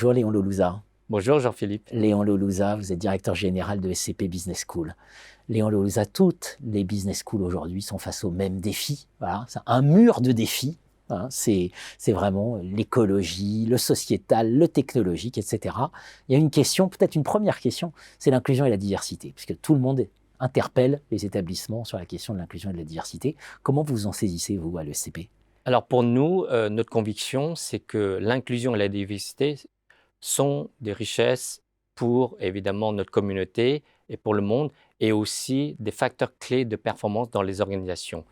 Bonjour Léon Loulouza. Bonjour Jean-Philippe. Léon Loulouza, vous êtes directeur général de SCP Business School. Léon Loulouza, toutes les business schools aujourd'hui sont face au même défi. Voilà, c'est un mur de défis. Hein, c'est vraiment l'écologie, le sociétal, le technologique, etc. Il y a une question, peut-être une première question, c'est l'inclusion et la diversité, puisque tout le monde interpelle les établissements sur la question de l'inclusion et de la diversité. Comment vous en saisissez, vous, à l'ESCP ? Alors pour nous, notre conviction, c'est que l'inclusion et la diversité sont des richesses pour évidemment notre communauté et pour le monde, et aussi des facteurs clés de performance dans les organisations.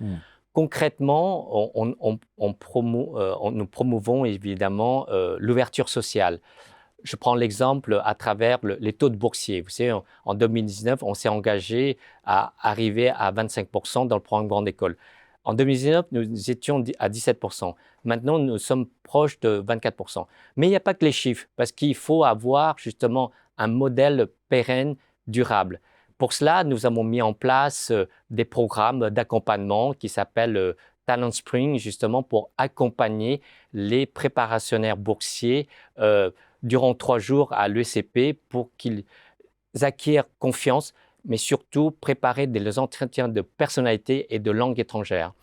Concrètement, nous promouvons évidemment l'ouverture sociale. Je prends l'exemple à travers les taux de boursiers. Vous savez, en 2019, on s'est engagé à arriver à 25% dans le programme Grande École. En 2019, nous étions à 17%. Maintenant, nous sommes proches de 24%. Mais il n'y a pas que les chiffres, parce qu'il faut avoir justement un modèle pérenne, durable. Pour cela, nous avons mis en place des programmes d'accompagnement qui s'appellent Talent Spring, justement pour accompagner les préparationnaires boursiers durant 3 jours à l'ESCP pour qu'ils acquièrent confiance, mais surtout préparer des entretiens de personnalité et de langue étrangère.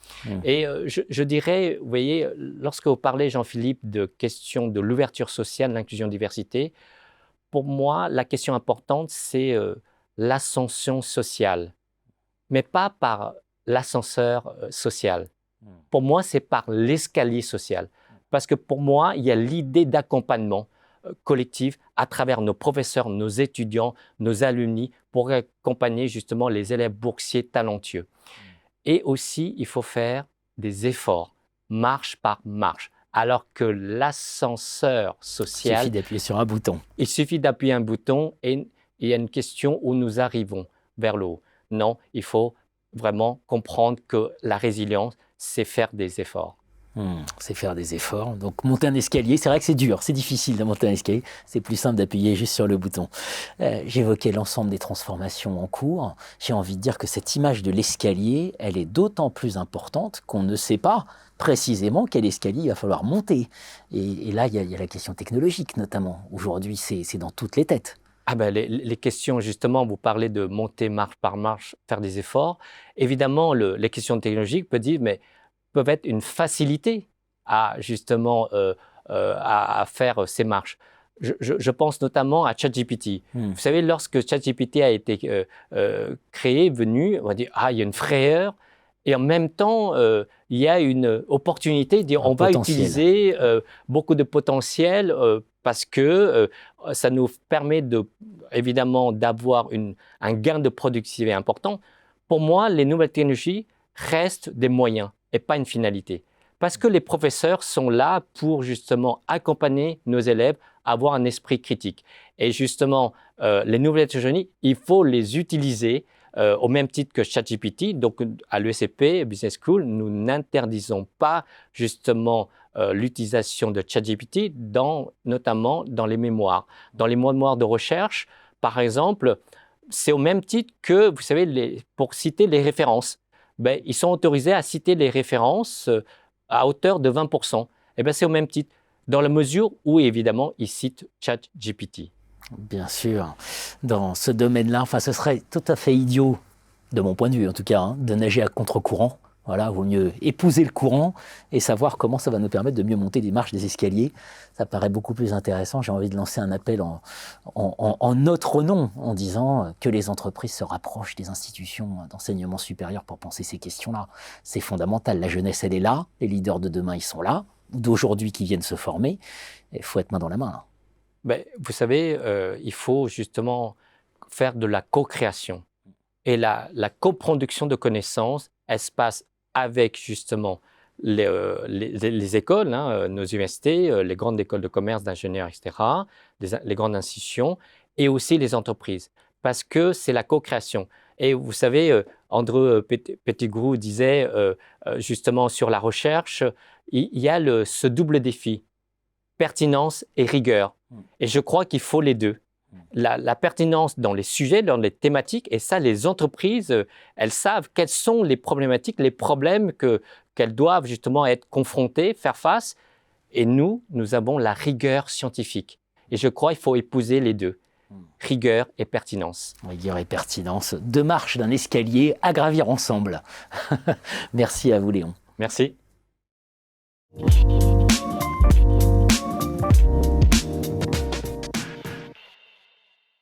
Et je dirais, vous voyez, lorsque vous parlez, Jean-Philippe, de questions de l'ouverture sociale, l'inclusion diversité, pour moi, la question importante, c'est l'ascension sociale, mais pas par l'ascenseur social. Pour moi, c'est par l'escalier social. Parce que pour moi, il y a l'idée d'accompagnement collectif à travers nos professeurs, nos étudiants, nos alumni, pour accompagner justement les élèves boursiers talentueux. Et aussi, il faut faire des efforts, marche par marche. Alors que l'ascenseur social… Il suffit d'appuyer sur un bouton. Il suffit d'appuyer un bouton et il y a une question où nous arrivons vers le haut. Non, il faut vraiment comprendre que la résilience, c'est faire des efforts. C'est faire des efforts. Donc monter un escalier, c'est vrai que c'est dur, c'est difficile de monter un escalier. C'est plus simple d'appuyer juste sur le bouton. J'évoquais l'ensemble des transformations en cours. J'ai envie de dire que cette image de l'escalier, elle est d'autant plus importante qu'on ne sait pas précisément quel escalier il va falloir monter. Et là, il y a la question technologique notamment. Aujourd'hui, c'est dans toutes les têtes. Les questions, justement, vous parlez de monter marche par marche, faire des efforts. Évidemment, les questions technologiques peuvent être une facilité à justement à faire ces marches. Je pense notamment à ChatGPT. Vous savez, lorsque ChatGPT a été créé, venu, on va dire il y a une frayeur, et en même temps il y a une opportunité de dire on va utiliser beaucoup de potentiel parce que ça nous permet évidemment d'avoir un gain de productivité important. Pour moi, les nouvelles technologies restent des moyens et pas une finalité. Parce que les professeurs sont là pour justement accompagner nos élèves à avoir un esprit critique. Et justement, les nouvelles technologies, il faut les utiliser au même titre que ChatGPT. Donc, à l'ESCP Business School, nous n'interdisons pas justement l'utilisation de ChatGPT, notamment dans les mémoires. Dans les mémoires de recherche, par exemple, c'est au même titre que, vous savez, pour citer les références. Ils sont autorisés à citer les références à hauteur de 20%. C'est au même titre, dans la mesure où, évidemment, ils citent ChatGPT. Bien sûr. Dans ce domaine-là, ce serait tout à fait idiot, de mon point de vue en tout cas, de nager à contre-courant. Voilà, vaut mieux épouser le courant et savoir comment ça va nous permettre de mieux monter des marches, des escaliers. Ça paraît beaucoup plus intéressant. J'ai envie de lancer un appel en notre nom, en disant que les entreprises se rapprochent des institutions d'enseignement supérieur pour penser ces questions-là. C'est fondamental. La jeunesse, elle est là. Les leaders de demain, ils sont là. D'aujourd'hui qui viennent se former. Il faut être main dans la main. Vous savez, il faut justement faire de la co-création. Et la coproduction de connaissances, elle se passe avec justement les écoles, nos universités, les grandes écoles de commerce, d'ingénieurs, etc., les grandes institutions, et aussi les entreprises, parce que c'est la co-création. Et vous savez, Andrew Pettigrew disait justement sur la recherche, il y a ce double défi, pertinence et rigueur. Et je crois qu'il faut les deux. La pertinence dans les sujets, dans les thématiques, et ça, les entreprises, elles savent quelles sont les problématiques, les problèmes qu'elles doivent justement être confrontées, faire face. Et nous avons la rigueur scientifique. Et je crois qu'il faut épouser les deux, rigueur et pertinence. Rigueur et pertinence, deux marches d'un escalier à gravir ensemble. Merci à vous, Léon. Merci.